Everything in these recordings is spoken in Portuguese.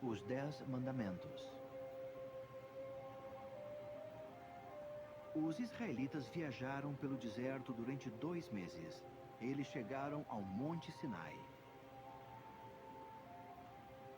os 10 mandamentos. Os israelitas viajaram pelo deserto durante 2 meses. Eles chegaram ao Monte Sinai.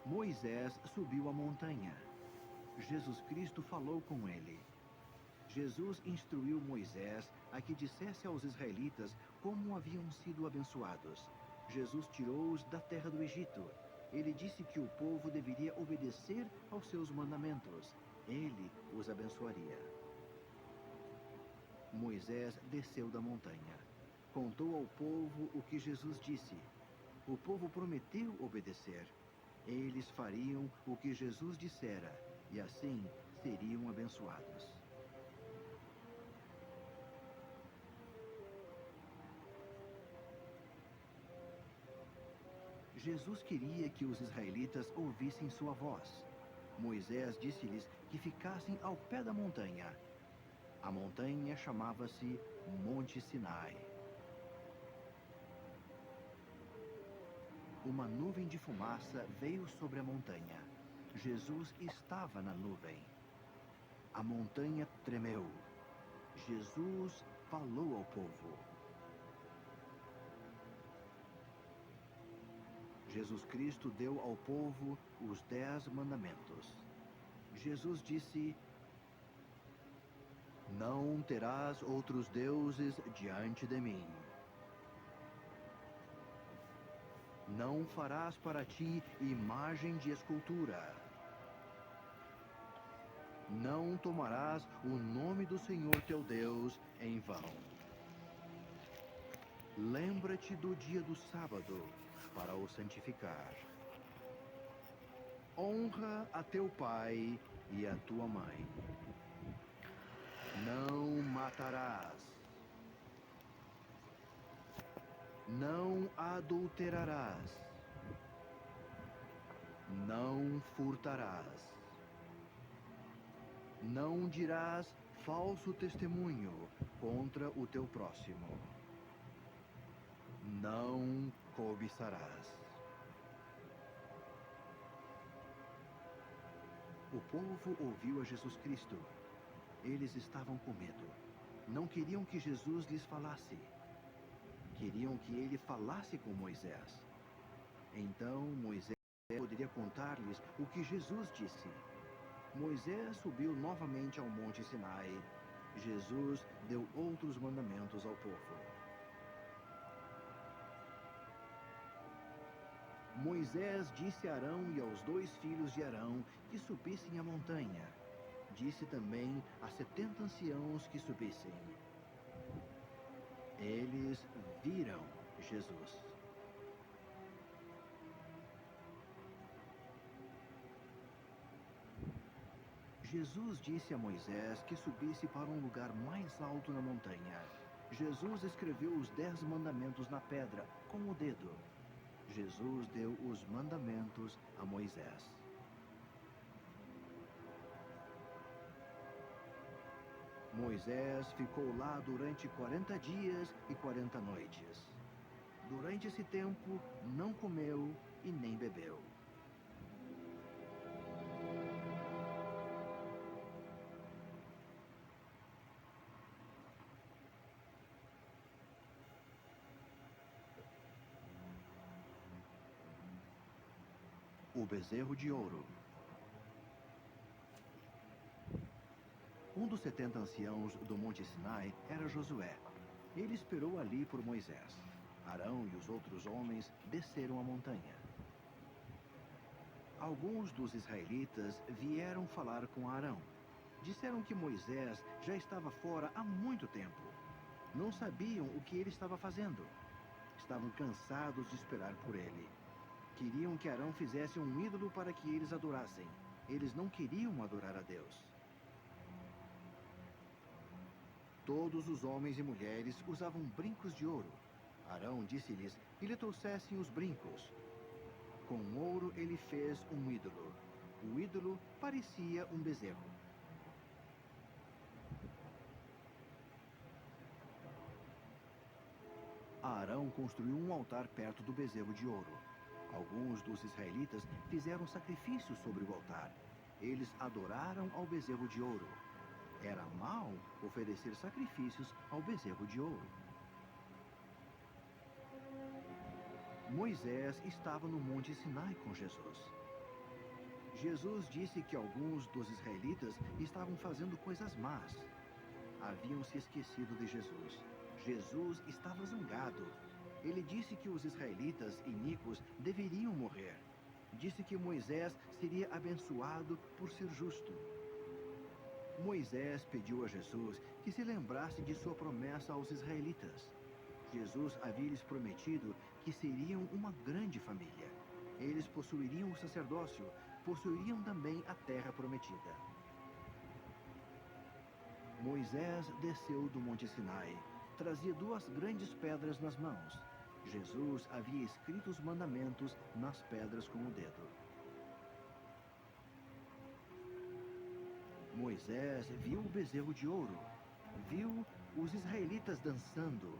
Moisés subiu a montanha. Jesus Cristo falou com ele. Jesus instruiu Moisés a que dissesse aos israelitas como haviam sido abençoados. Jesus tirou-os da terra do Egito. Ele disse que o povo deveria obedecer aos seus mandamentos. Ele os abençoaria. Moisés desceu da montanha. Contou ao povo o que Jesus disse. O povo prometeu obedecer. Eles fariam o que Jesus dissera, e assim seriam abençoados. Jesus queria que os israelitas ouvissem sua voz. Moisés disse-lhes que ficassem ao pé da montanha. A montanha chamava-se Monte Sinai. Uma nuvem de fumaça veio sobre a montanha. Jesus estava na nuvem. A montanha tremeu. Jesus falou ao povo. Jesus Cristo deu ao povo os 10 mandamentos. Jesus disse: Não terás outros deuses diante de mim. Não farás para ti imagem de escultura. Não tomarás o nome do Senhor teu Deus em vão. Lembra-te do dia do sábado para o santificar. Honra a teu pai e a tua mãe. Não matarás. Não adulterarás. Não furtarás. Não dirás falso testemunho contra o teu próximo. Não cobiçarás. O povo ouviu a Jesus Cristo. Eles estavam com medo. Não queriam que Jesus lhes falasse. Queriam que ele falasse com Moisés. Então Moisés poderia contar-lhes o que Jesus disse. Moisés subiu novamente ao Monte Sinai. Jesus deu outros mandamentos ao povo. Moisés disse a Arão e aos 2 filhos de Arão que subissem a montanha. Disse também a 70 anciãos que subissem. Eles viram Jesus. Jesus disse a Moisés que subisse para um lugar mais alto na montanha. Jesus escreveu os 10 mandamentos na pedra com o dedo. Jesus deu os mandamentos a Moisés. Moisés ficou lá durante 40 dias e 40 noites. Durante esse tempo, não comeu e nem bebeu. O bezerro de ouro. Um dos 70 anciãos do Monte Sinai era Josué. Ele esperou ali por Moisés. Arão e os outros homens desceram a montanha. Alguns dos israelitas vieram falar com Arão. Disseram que Moisés já estava fora há muito tempo. Não sabiam o que ele estava fazendo. Estavam cansados de esperar por ele. Queriam que Arão fizesse um ídolo para que eles adorassem. Eles não queriam adorar a Deus. Todos os homens e mulheres usavam brincos de ouro. Arão disse-lhes que lhe trouxessem os brincos. Com ouro ele fez um ídolo. O ídolo parecia um bezerro. Arão construiu um altar perto do bezerro de ouro. Alguns dos israelitas fizeram sacrifícios sobre o altar. Eles adoraram ao bezerro de ouro. Era mau oferecer sacrifícios ao bezerro de ouro. Moisés estava no Monte Sinai com Jesus. Jesus disse que alguns dos israelitas estavam fazendo coisas más. Haviam se esquecido de Jesus. Jesus estava zangado. Ele disse que os israelitas iníquos deveriam morrer. Disse que Moisés seria abençoado por ser justo. Moisés pediu a Jesus que se lembrasse de sua promessa aos israelitas. Jesus havia lhes prometido que seriam uma grande família. Eles possuiriam o sacerdócio, possuiriam também a terra prometida. Moisés desceu do Monte Sinai, trazia 2 grandes pedras nas mãos. Jesus havia escrito os mandamentos nas pedras com o dedo. Moisés viu o bezerro de ouro, viu os israelitas dançando.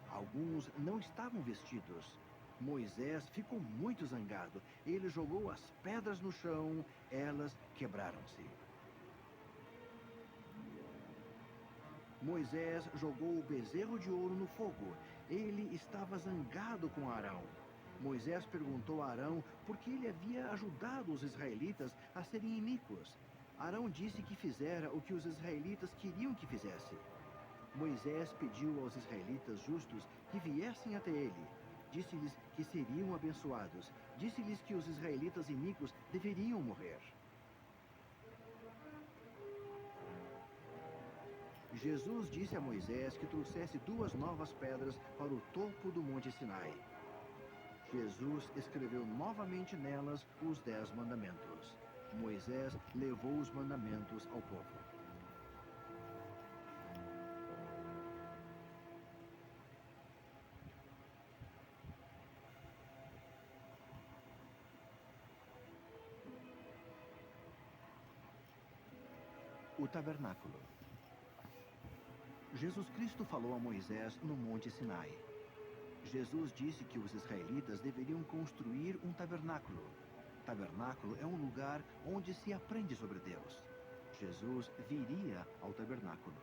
Alguns não estavam vestidos. Moisés ficou muito zangado. Ele jogou as pedras no chão, elas quebraram-se. Moisés jogou o bezerro de ouro no fogo. Ele estava zangado com Arão. Moisés perguntou a Arão por que ele havia ajudado os israelitas a serem iníquos. Arão disse que fizera o que os israelitas queriam que fizesse. Moisés pediu aos israelitas justos que viessem até ele. Disse-lhes que seriam abençoados. Disse-lhes que os israelitas iníquos deveriam morrer. Jesus disse a Moisés que trouxesse 2 novas pedras para o topo do Monte Sinai. Jesus escreveu novamente nelas os 10 mandamentos. Moisés levou os mandamentos ao povo. O tabernáculo. Jesus Cristo falou a Moisés no Monte Sinai. Jesus disse que os israelitas deveriam construir um tabernáculo. Tabernáculo é um lugar onde se aprende sobre Deus. Jesus viria ao tabernáculo.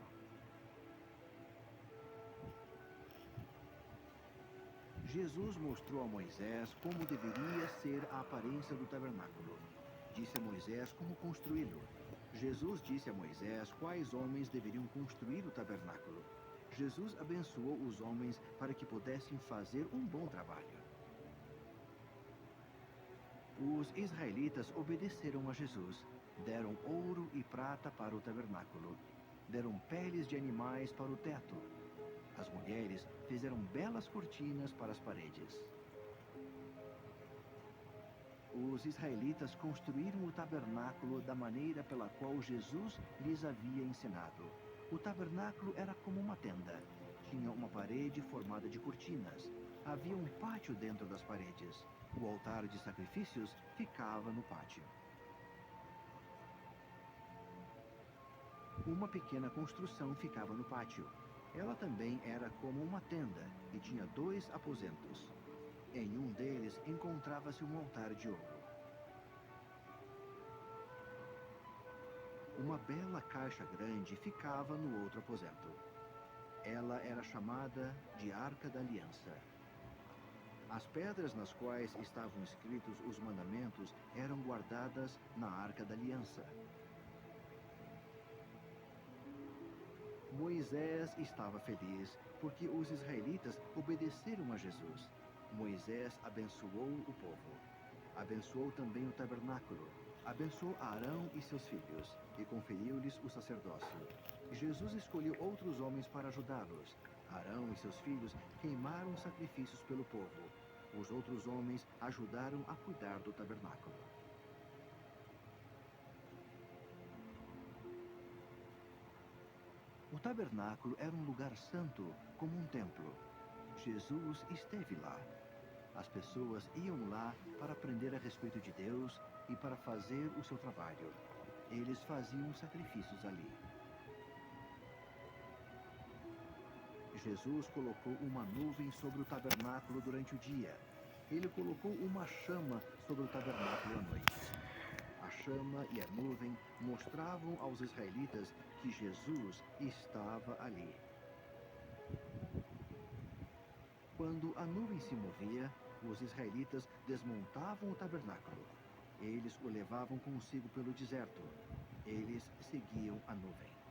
Jesus mostrou a Moisés como deveria ser a aparência do tabernáculo. Disse a Moisés como construí-lo. Jesus disse a Moisés quais homens deveriam construir o tabernáculo. Jesus abençoou os homens para que pudessem fazer um bom trabalho. Os israelitas obedeceram a Jesus. Deram ouro e prata para o tabernáculo. Deram peles de animais para o teto. As mulheres fizeram belas cortinas para as paredes. Os israelitas construíram o tabernáculo da maneira pela qual Jesus lhes havia ensinado. O tabernáculo era como uma tenda. Tinha uma parede formada de cortinas. Havia um pátio dentro das paredes. O altar de sacrifícios ficava no pátio. Uma pequena construção ficava no pátio. Ela também era como uma tenda e tinha 2 aposentos. Em um deles encontrava-se um altar de ouro. Uma bela caixa grande ficava no outro aposento. Ela era chamada de Arca da Aliança. As pedras nas quais estavam escritos os mandamentos eram guardadas na Arca da Aliança. Moisés estava feliz porque os israelitas obedeceram a Jesus. Moisés abençoou o povo. Abençoou também o tabernáculo. Abençoou Arão e seus filhos e conferiu-lhes o sacerdócio. Jesus escolheu outros homens para ajudá-los. Arão e seus filhos queimaram sacrifícios pelo povo. Os outros homens ajudaram a cuidar do tabernáculo. O tabernáculo era um lugar santo, como um templo. Jesus esteve lá. As pessoas iam lá para aprender a respeito de Deus e para fazer o seu trabalho. Eles faziam sacrifícios ali. Jesus colocou uma nuvem sobre o tabernáculo durante o dia. Ele colocou uma chama sobre o tabernáculo à noite. A chama e a nuvem mostravam aos israelitas que Jesus estava ali. Quando a nuvem se movia, os israelitas desmontavam o tabernáculo. Eles o levavam consigo pelo deserto. Eles seguiam a nuvem.